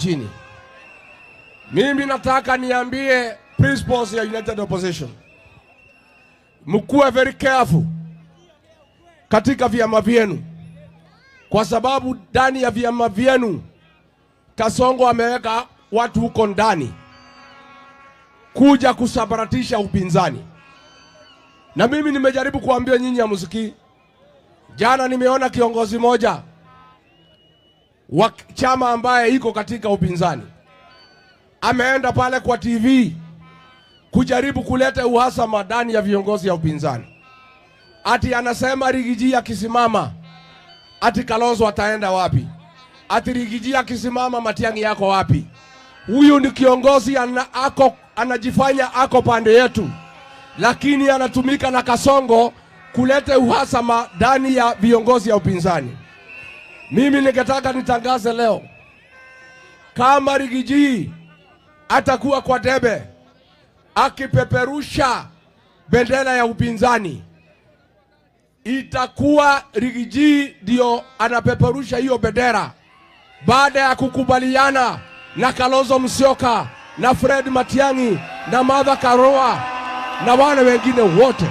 chini. Mimi nataka niambie principles ya United Opposition, mkuwe very careful katika vyama vyenu, kwa sababu ndani ya vyama vyenu Kasongo ameweka watu huko ndani kuja kusabaratisha upinzani. Na mimi nimejaribu kuambia nyinyi ya muziki. Jana nimeona kiongozi moja wa chama ambaye iko katika upinzani ameenda pale kwa TV kujaribu kuleta uhasama ndani ya viongozi ya upinzani. Ati anasema Rigiji akisimama ati Kalonzo ataenda wapi? Ati Rigiji akisimama Matiang'i yako wapi? Huyu ni kiongozi anajifanya ako pande yetu, lakini anatumika na Kasongo kuleta uhasama ndani ya viongozi ya upinzani. Mimi ningetaka nitangaze leo, kama Rigiji atakuwa kwa debe akipeperusha bendera ya upinzani, itakuwa Rigiji ndio anapeperusha hiyo bendera baada ya kukubaliana na Kalonzo Musyoka na Fred Matiang'i na Martha Karua na wale wengine wote.